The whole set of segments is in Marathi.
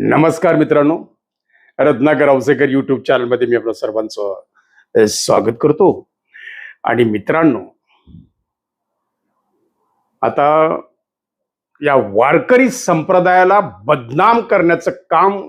नमस्कार मित्रांनो, रत्नाकर औसेकर यूट्यूब चॅनलमध्ये मी आपलं सर्वांचं स्वागत करतो. आणि मित्रांनो, आता या वारकरी संप्रदायाला बदनाम करण्याचं काम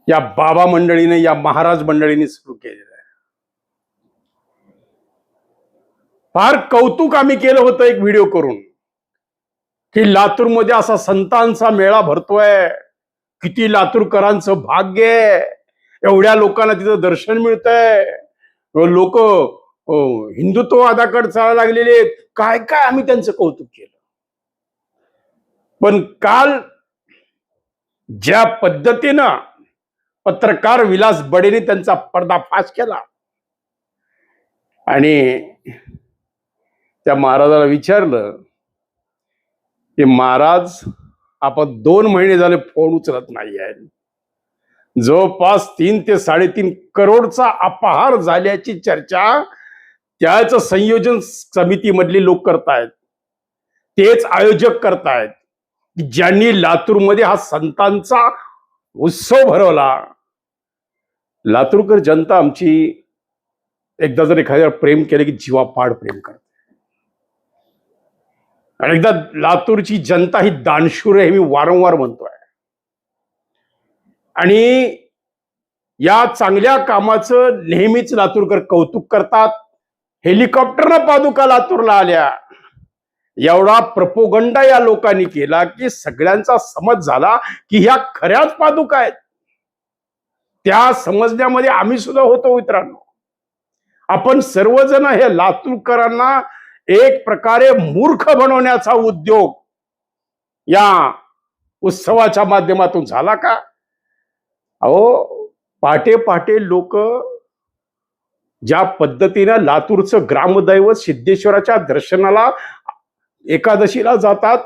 या बाबा मंडळीने, या महाराज मंडळीने सुरू केलेलं आहे. फार कौतुक आम्ही केलं होतं एक व्हिडिओ करून की लातूरमध्ये असा संतांचा मेळा भरतोय, किती लातूरकरांचं भाग्य आहे, एवढ्या लोकांना तिथं दर्शन मिळतंय, लोक हिंदुत्ववादाकडे चालायला लागलेले, काय काय आम्ही त्यांचं कौतुक केलं. पण काल ज्या पद्धतीनं पत्रकार विलास बडेने त्यांचा पर्दाफाश केला आणि त्या महाराजाला विचारलं की महाराज, आपण 2 महिने झाले फोन उचलत नाही आहे, जवळपास 3 ते 3.5 करोडचा अपहार झाल्याची चर्चा त्याच संयोजन समितीमधली लोक करतायत, तेच आयोजक करतायत, ज्यांनी लातूरमध्ये हा संतांचा उत्सव भरवला. लातूरकर जनता आमची एकदा जर एखाद्यावर प्रेम केलं की जीवापाड प्रेम करते, आणि एकदा लातूरची जनता ही दानशूर आहे, हे मी वारंवार म्हणतोय. आणि या चांगल्या कामाचं नेहमीच लातूरकर कौतुक करतात. हेलिकॉप्टरनं पादुका लातूरला आल्या, एवढा प्रपोगंडा या लोकांनी केला की सगळ्यांचा समज झाला की ह्या खऱ्याच पादुका आहेत. त्या समजण्यामध्ये आम्ही सुद्धा होतो. मित्रांनो, आपण सर्वजण हे लातूरकरांना एक प्रकारे मूर्ख बनवण्याचा उद्योग या उत्सवाच्या माध्यमातून झाला का? अहो, पहाटे पहाटे लोक ज्या पद्धतीनं लातूरचं ग्रामदैवत सिद्धेश्वराच्या दर्शनाला एकादशीला जातात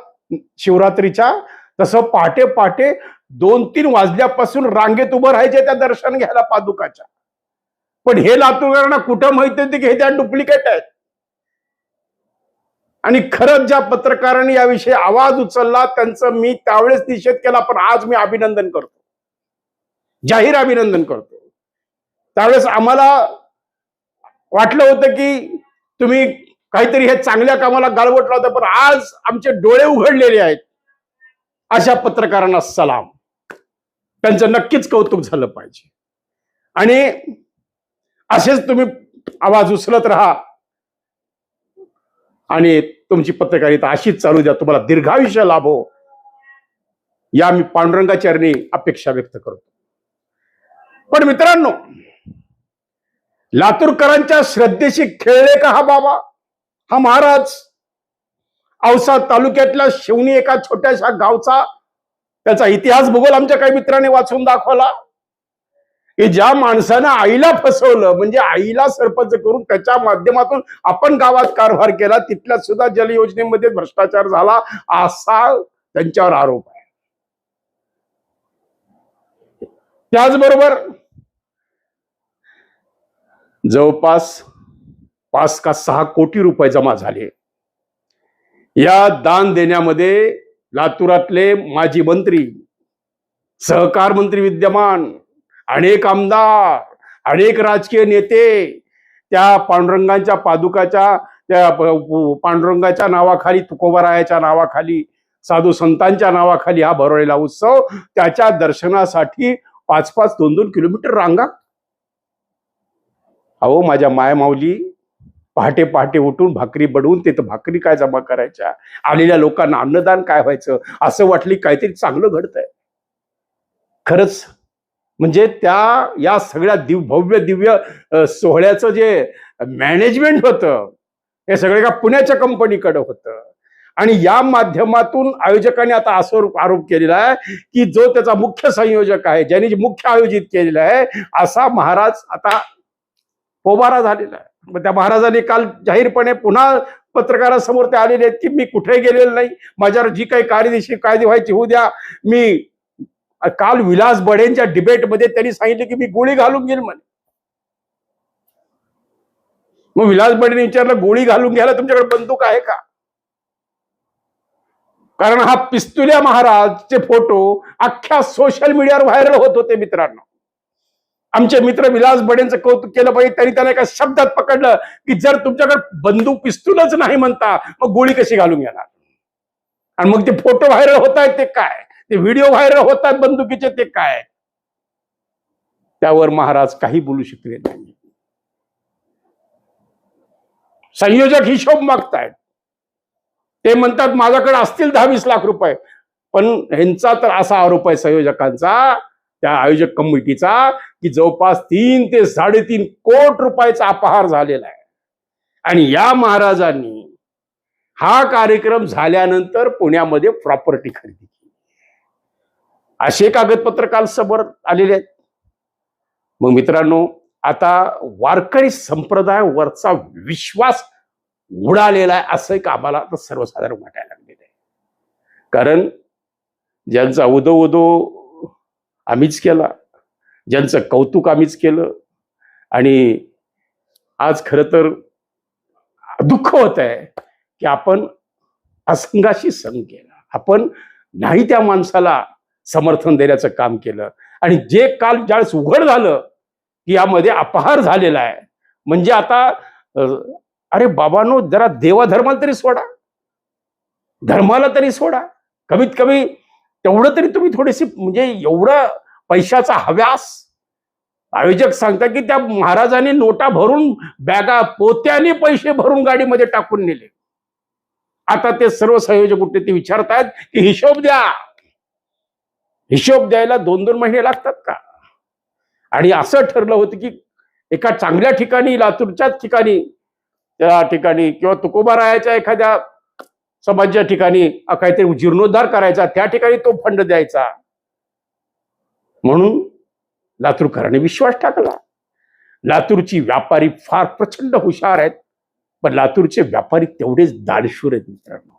शिवरात्रीच्या, तसं पहाटे पहाटे 2-3 वाजल्यापासून रांगेत उभं राहायचे त्या दर्शन घ्यायला पादुकाच्या. पण हे लातूरकरांना कुठं माहिती होते की हे त्या डुप्लिकेट आहेत. आणि खरंच ज्या पत्रकारांनी याविषयी आवाज उचलला त्यांचं मी त्यावेळेस निषेध केला, पण आज मी अभिनंदन करतो, जाहीर अभिनंदन करतो. त्यावेळेस आम्हाला वाटलं होतं की तुम्ही काहीतरी हे चांगल्या कामाला गालबोट लावता, पण आज आमचे डोळे उघडलेले आहेत. अशा पत्रकारांना सलाम, त्यांचं नक्कीच कौतुक झालं पाहिजे. आणि असेच तुम्ही आवाज उचलत राहा आणि तुमची पत्रकारिता अशीच चालू द्या. तुम्हाला दीर्घायुष्य लाभो, या मी पांडुरंगा चरणी अपेक्षा व्यक्त करतो. पण मित्रांनो, लातूरकरांच्या श्रद्धेशी खेळले का हा बाबा, हा महाराज? औसा तालुक्यातल्या शिवणी एका छोट्याशा गावचा त्याचा इतिहास भूगोल आमच्या काही मित्रांनी वाचून दाखवला की ज्या माणसानं आईला फसवलं, म्हणजे आईला सरपंच करून त्याच्या माध्यमातून आपण गावात कारभार केला, तिथल्या सुद्धा जल योजनेमध्ये भ्रष्टाचार झाला, असा त्यांच्यावर आरोप आहे. त्याचबरोबर जवळपास 5 का 6 कोटी रुपये जमा झाले. या दान देण्यामध्ये लातूरातले माजी मंत्री, सहकार मंत्री विद्यमान, अनेक आमदार, अनेक राजकीय नेते त्या पांडुरंगाच्या पादुकाच्या, त्या पांडुरंगाच्या नावाखाली, तुकोबारायाच्या नावाखाली, साधू संतांच्या नावाखाली हा भरवलेला उत्सव, त्याच्या दर्शनासाठी 5-5, 2-2 किलोमीटर रांगा. अहो, माझ्या मायमाऊली पहाटे पहाटे उठून भाकरी बडवून तिथं भाकरी काय जमा करायच्या, आलेल्या लोकांना अन्नदान काय व्हायचं, असं वाटलं काहीतरी चांगलं घडतंय. खरंच म्हणजे त्या या सगळ्या भव्य दिव्य सोहळ्याचं जे मॅनेजमेंट होतं, हे सगळे का पुण्याच्या कंपनीकडे होतं. आणि या माध्यमातून आयोजकांनी आता असं आरोप केलेला आहे की जो त्याचा मुख्य संयोजक आहे, ज्यांनी मुख्य आयोजित केलेला आहे, असा महाराज आता पोबारा झालेला आहे. मग त्या महाराजांनी काल जाहीरपणे पुन्हा पत्रकारांसमोर ते आलेले आहेत की मी कुठे गेलेलो नाही, माझ्यावर जी काही कायदे व्हायची होऊ द्या. मी काल विलास बडेंच्या डिबेटमध्ये त्यांनी सांगितले की मी गोळी घालून घेईल म्हणे. मग विलास बडेंनी विचारलं, गोळी घालून घ्यायला तुमच्याकडे बंदूक आहे का? कारण हा पिस्तुल्या महाराजचे फोटो अख्ख्या सोशल मीडियावर व्हायरल होत होते मित्रांनो. आमचे मित्र विलास बडेंचं कौतुक केलं पाहिजे, तरी त्याला एका शब्दात पकडलं की जर तुमच्याकडे बंदूक पिस्तूलच नाही म्हणता मग गोळी कशी घालून घेणार. आणि मग ते फोटो व्हायरल होत आहेत ते काय, ते व्हिडिओ व्हायरल होत आहेत बंदुकीचे ते काय, त्यावर महाराज काही बोलू शकले नाही. संयोजक हिशोब मागतायत, ते म्हणतात माझ्याकडे असतील 10-20 लाख रुपये, पण ह्यांचा तर असा आरोप आहे संयोजकांचा, त्या आयोजक कमिटीचा, की जवळपास 3 ते 3.5 कोटी रुपयाचा अपहार झालेला आहे. आणि या महाराजांनी हा कार्यक्रम झाल्यानंतर पुण्यामध्ये प्रॉपर्टी खरेदी केली, असे कागदपत्र काल समोर आलेले आहेत. मग मित्रांनो, आता वारकरी संप्रदायावरचा विश्वास उडालेला आहे असं एक आम्हाला आता सर्वसाधारण वाटायला लागलेलं आहे. कारण ज्यांचा उदो आम्हीच केला, ज्यांचं कौतुक आम्हीच केलं, आणि आज खरं तर दुःख होत आहे की आपण असंघाशी संघ केला, आपण नाही त्या माणसाला समर्थन देण्याचं काम केलं. आणि जे काल ज्यावेळेस उघड झालं की यामध्ये अपहार झालेला आहे, म्हणजे आता अरे बाबांनो, जरा देवाधर्माला तरी सोडा, धर्माला तरी सोडा, कमीत कमी तेवढं तरी तुम्ही थोडीशी, म्हणजे एवढं पैशाचा हव्यास. आयोजक सांगतात की त्या महाराजांनी नोटा भरून, बॅगा पोत्याने पैसे भरून गाडीमध्ये टाकून नेले. आता ते सर्व संयोजक उठले, ते विचारतात की हिशोब द्या. हिशोब द्यायला 2-2 महिने लागतात का? आणि असं ठरलं होतं की एका चांगल्या ठिकाणी, लातूरच्याच ठिकाणी, त्या ठिकाणी किंवा तुकोबारायाच्या एखाद्या समाजाच्या ठिकाणी काहीतरी जीर्णोद्धार करायचा, त्या ठिकाणी तो फंड द्यायचा. म्हणून लातूरकरांनी विश्वास टाकला. लातूरची व्यापारी फार प्रचंड हुशार आहेत, पण लातूरचे व्यापारी तेवढेच दानशूर आहेत मित्रांनो.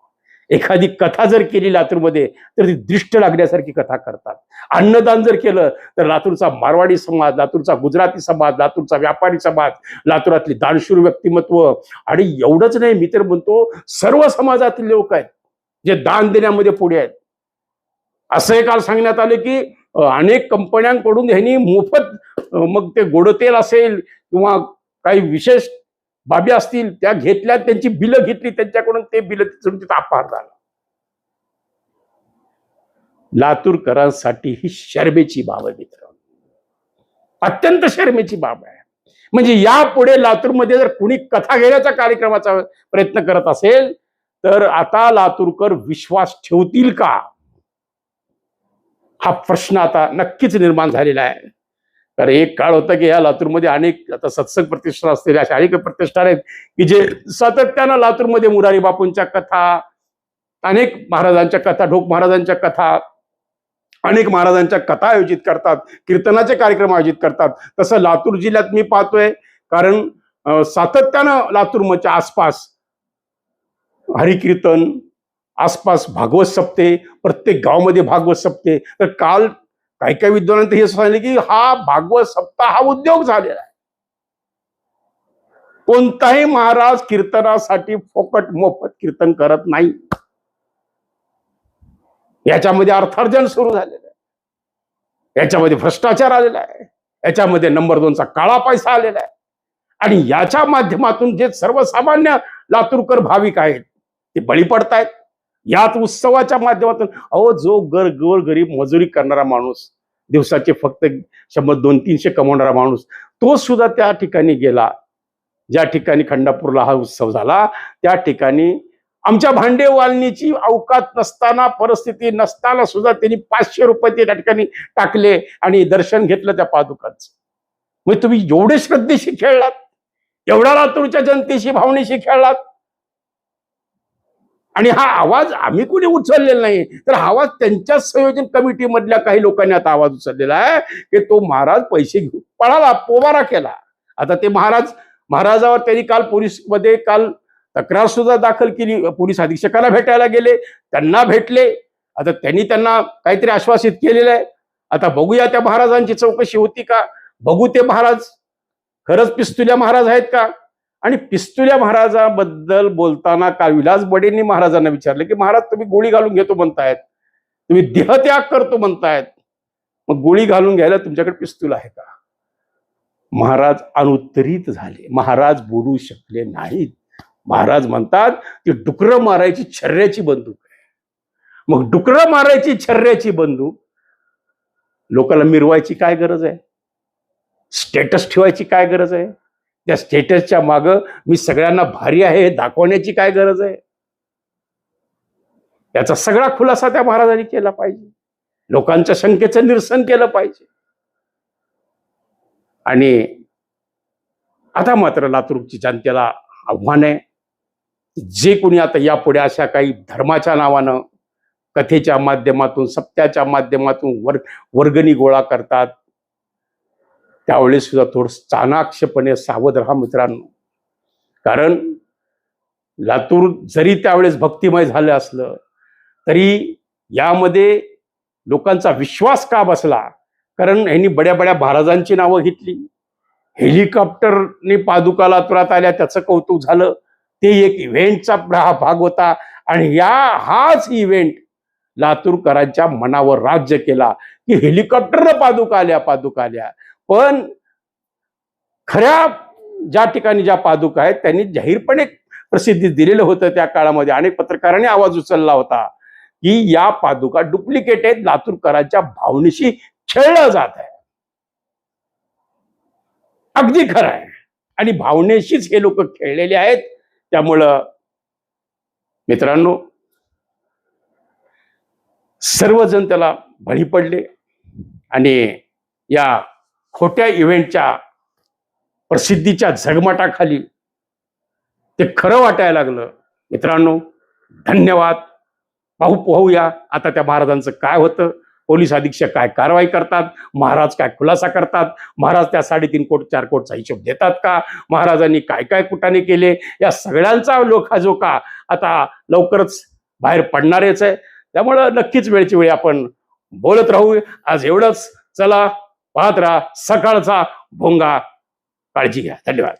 एखादी कथा जर केली लातूरमध्ये तर ती दृष्ट लागण्यासारखी कथा करतात. अन्नदान जर केलं तर लातूरचा मारवाडी समाज, लातूरचा गुजराती समाज, लातूरचा व्यापारी समाज, लातूरातली दानशूर व्यक्तिमत्व, आणि एवढंच नाही, मी तर म्हणतो सर्व समाजातील लोक आहेत जे दान देण्यामध्ये पुढे आहेत. असं काल सांगण्यात आलं की अनेक कंपन्यांकडून ह्यांनी मोफत, मग ते गोडतेल असेल किंवा काही विशेष बाबी असतील, त्या घेतल्या, त्यांची बिलं घेतली त्यांच्याकडून, ते बिलं तिचा अपहार झाला. लातूरकरांसाठी ही शर्मेची बाब आहे मित्रांनो, अत्यंत शर्मेची बाब आहे. म्हणजे यापुढे लातूरमध्ये जर कुणी कथा घेण्याचा कार्यक्रमाचा प्रयत्न करत असेल तर आता लातूरकर विश्वास ठेवतील का, हा प्रश्न आता नक्कीच निर्माण झालेला आहे. कारण एक काळ होता की या लातूरमध्ये अनेक, आता सत्संग प्रतिष्ठान असलेले अशा अनेक प्रतिष्ठान आहेत की जे सातत्यानं लातूरमध्ये मुरारी बापूंच्या कथा, अनेक महाराजांच्या कथा, ढोक महाराजांच्या कथा, अनेक महाराजांच्या कथा आयोजित करतात, कीर्तनाचे कार्यक्रम आयोजित करतात. तसं लातूर जिल्ह्यात मी पाहतोय, कारण सातत्यानं लातूरच्या आसपास हरिकीर्तन, आसपास भागवत सप्ते, प्रत्येक गावामध्ये भागवत सप्ते. तर काल काही काही विद्वानांनी हे सांगितले की हा भागवत सप्ताह हा उद्योग झालेला आहे. कोणताही महाराज कीर्तनासाठी फोकट मोफत कीर्तन करत नाही, याच्यामध्ये अर्थार्जन सुरू झालेलं आहे, याच्यामध्ये भ्रष्टाचार आलेला आहे, याच्यामध्ये नंबर 2चा काळा पैसा आलेला आहे. आणि याच्या माध्यमातून जे सर्वसामान्य लातूरकर भाविक आहेत ते बळी पडतायत. याच उत्सवाच्या माध्यमातून जो गरीब मजुरी करणारा माणूस, दिवसाचे फक्त 100-200-300 कमवणारा माणूस, तो सुद्धा त्या ठिकाणी गेला. ज्या ठिकाणी खंडापूरला हा उत्सव झाला त्या ठिकाणी आमच्या भांडेवालनीची अवकात नसताना, परिस्थिती नसताना सुद्धा त्यांनी 500 रुपये त्या ठिकाणी टाकले आणि दर्शन घेतलं त्या पादुकांचं. म्हणजे तुम्ही एवढे श्रद्धेशी खेळलात, एवढा लातूरच्या जनतेशी भावनेशी खेळलात. आणि हा आवाज आम्ही कुणी उचललेला नाही, तर हा आवाज त्यांच्या संयोजन कमिटी मधल्या काही लोकांनी आता आवाज उचललेला आहे की तो महाराज पैसे घेऊन पळाला, पोबारा केला. आता ते महाराजावर त्यांनी काल पोलीसमध्ये तक्रार सुद्धा दाखल केली. पोलीस अधीक्षकाला भेटायला गेले, त्यांना भेटले. आता त्यांना काहीतरी आश्वासित केलेलं आहे. आता बघूया त्या महाराजांची चौकशी होती का, बघू ते महाराज खरंच पिस्तुल्या महाराज आहेत का, आणि पिस्तुल्या महाराजाबद्दल बोलताना काल विलास बडेंनी महाराजांना विचारलं की महाराज तुम्ही गोळी घालून घेतो म्हणतायत, तुम्ही देहत्याग करतो म्हणतायत, मग गोळी घालून घ्यायला तुमच्याकडे पिस्तूल आहे का? महाराज अनुत्तरित झाले. महाराज बोलू शकले नाहीत. महाराज म्हणतात की डुकरं मारायची छर्र्याची बंदूक आहे. मग डुकरं मारायची छर्र्याची बंदूक लोकांना मिरवायची काय गरज आहे? स्टेटस ठेवायची काय गरज आहे? त्या स्टेटसच्या माग मी सगळ्यांना भारी आहे हे दाखवण्याची काय गरज आहे? याचा सगळा खुलासा त्या महाराजांनी केला पाहिजे. लोकांच्या शंकेचं निरसन केलं पाहिजे. आणि आता मात्र लातूरची जनतेला आव्हान आहे, जे कोणी आता यापुढे अशा काही धर्माच्या नावानं कथेच्या माध्यमातून सत्याच्या माध्यमातून वर्गणी गोळा करतात, त्यावेळेस सुद्धा थोडं चाणाक्षपणे सावध राहा मित्रांनो. कारण लातूर जरी त्यावेळेस भक्तिमय झालं असलं तरी यामध्ये लोकांचा विश्वास का बसला? कारण यांनी बड्या बड्या महाराजांची नावं घेतली. हेलिकॉप्टरने पादुका लातूरात आल्या त्याचं कौतुक झालं, ते एक इव्हेंटचा भाग होता. आणि हाच इव्हेंट लातूरकरांच्या मनावर राज्य केला की हेलिकॉप्टरनं पादुका आल्या. पण खऱ्या ज्या ठिकाणी ज्या पादुका आहेत त्यांनी जाहीरपणे प्रसिद्धी दिलेलं होतं. त्या काळामध्ये अनेक पत्रकारांनी आवाज उचलला होता की या पादुका डुप्लिकेट आहेत, लातूरकरांच्या भावनेशी खेळलं जात आहे. अगदी खरं आहे. आणि भावनेशीच हे लोक खेळलेले आहेत. त्यामुळं मित्रांनो सर्वजण त्याला बळी पडले आणि या खोट्या इव्हेंटच्या प्रसिद्धीच्या झगमटाखाली ते खरं वाटायला लागलं. मित्रांनो धन्यवाद. पाहूया आता त्या महाराजांचं काय होतं, पोलीस अधीक्षक काय कारवाई करतात, महाराज काय खुलासा करतात, महाराज त्या 3.5 कोटी 4 कोटीचा हिशोब देतात का, महाराजांनी काय काय कुटाने केले, या सगळ्यांचा लोकाजोका आता लवकरच बाहेर पडणारच आहे. त्यामुळं नक्कीच वेळची वेळी आपण बोलत राहू. आज एवढंच. चला पाहत राहा सकाळचा भोंगा. काळजी घ्या. धन्यवाद.